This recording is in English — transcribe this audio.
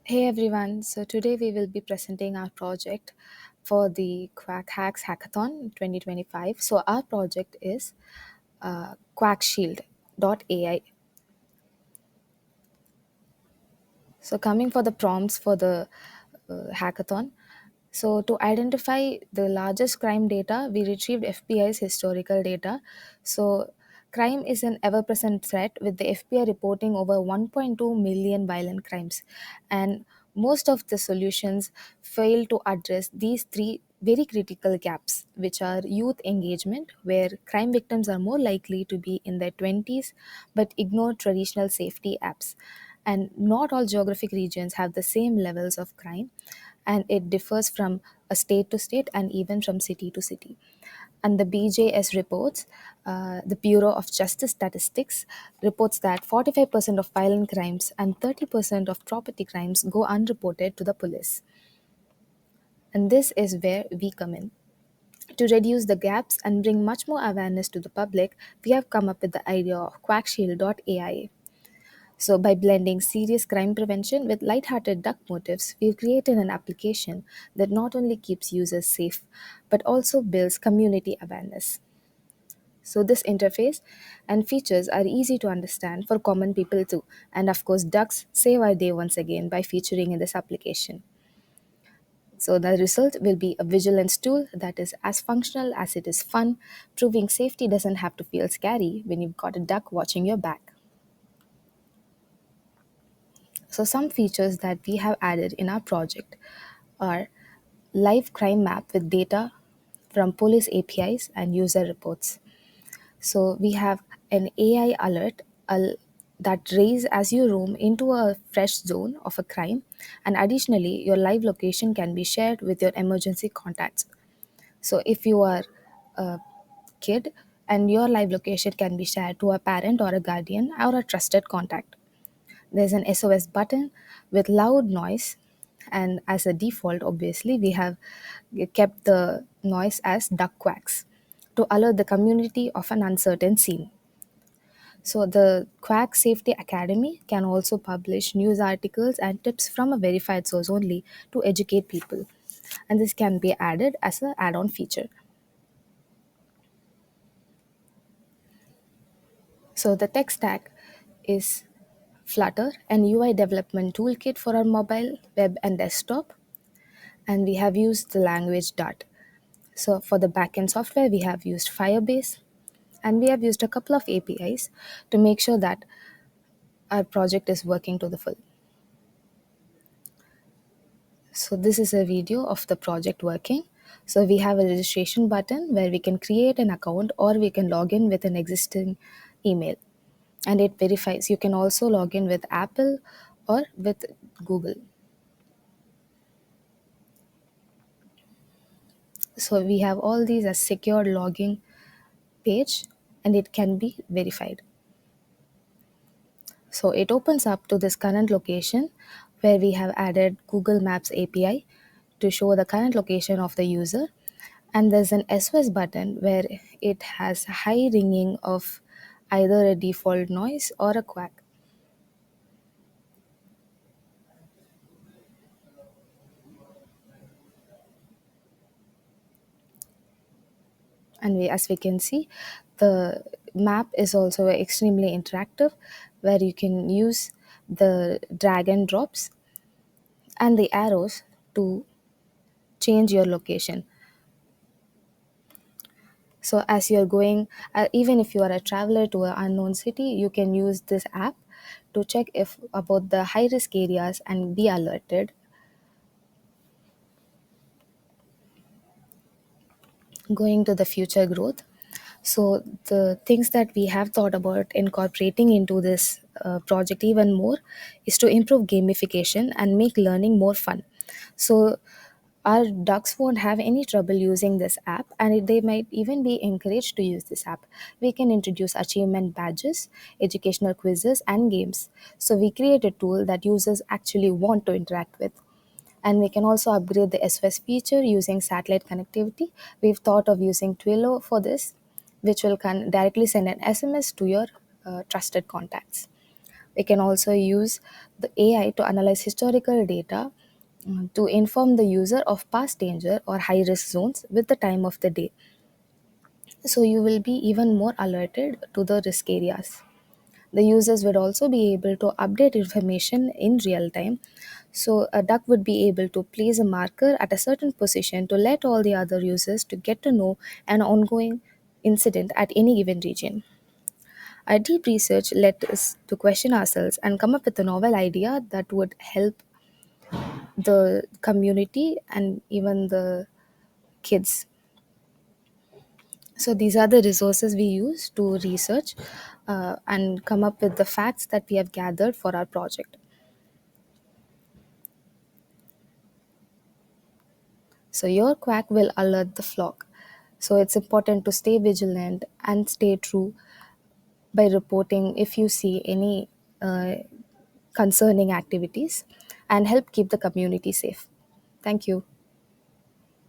Hey everyone, so today we will be presenting our project for the Quack Hacks Hackathon 2025. So our project is OuackShield.ai. So coming for the prompts for the hackathon. So to identify the largest crime data, we retrieved FBI's historical data. So crime is an ever-present threat with the FBI reporting over 1.2 million violent crimes. And most of the solutions fail to address these three very critical gaps, which are youth engagement, where crime victims are more likely to be in their 20s but ignore traditional safety apps, and not all geographic regions have the same levels of crime, and it differs from a state to state and even from city to city. And the BJS reports, the Bureau of Justice Statistics reports that 45% of violent crimes and 30% of property crimes go unreported to the police. And this is where we come in. To reduce the gaps and bring much more awareness to the public, we have come up with the idea of QuackShield.ai. So, by blending serious crime prevention with light-hearted duck motives, we've created an application that not only keeps users safe, but also builds community awareness. So, this interface and features are easy to understand for common people too. And of course, ducks save our day once again by featuring in this application. So, the result will be a vigilance tool that is as functional as it is fun, proving safety doesn't have to feel scary when you've got a duck watching your back. So, some features that we have added in our project are live crime map with data from police APIs and user reports. So, we have an AI alert that raise as you roam into a fresh zone of a crime, and additionally, your live location can be shared with your emergency contacts. So, if you are a kid, and your live location can be shared to a parent or a guardian or a trusted contact. There's an SOS button with loud noise, and as a default, obviously, we have kept the noise as duck quacks to alert the community of an uncertain scene. So, the Quack Safety Academy can also publish news articles and tips from a verified source only to educate people. And this can be added as an add on feature. So, the tech stack is Flutter, an UI development toolkit for our mobile, web, and desktop, and we have used the language Dart. So for the backend software, we have used Firebase, and we have used a couple of APIs to make sure that our project is working to the full. So this is a video of the project working. So we have a registration button where we can create an account or we can log in with an existing email, and it verifies. You can also log in with Apple or with Google. So we have all these as secure logging page, and it can be verified. So it opens up to this current location where we have added Google Maps API to show the current location of the user. And there's an SOS button where it has high ringing of either a default noise or a quack. And as we can see, the map is also extremely interactive, where you can use the drag and drops and the arrows to change your location. So as you're going, even if you are a traveler to an unknown city, you can use this app to check if about the high risk areas and be alerted. Going to the future growth, so the things that we have thought about incorporating into this project even more is to improve gamification and make learning more fun. So our ducks won't have any trouble using this app, and they might even be encouraged to use this app. We can introduce achievement badges, educational quizzes, and games. So we create a tool that users actually want to interact with. And we can also upgrade the SOS feature using satellite connectivity. We've thought of using Twilio for this, which will directly send an SMS to your trusted contacts. We can also use the AI to analyze historical data to inform the user of past danger or high risk zones with the time of the day. So you will be even more alerted to the risk areas. The users would also be able to update information in real time. So a duck would be able to place a marker at a certain position to let all the other users to get to know an ongoing incident at any given region. Our deep research led us to question ourselves and come up with a novel idea that would help the community and even the kids. So these are the resources we use to research and come up with the facts that we have gathered for our project. So your quack will alert the flock. So it's important to stay vigilant and stay true by reporting if you see any uh, concerning activities and help keep the community safe. Thank you.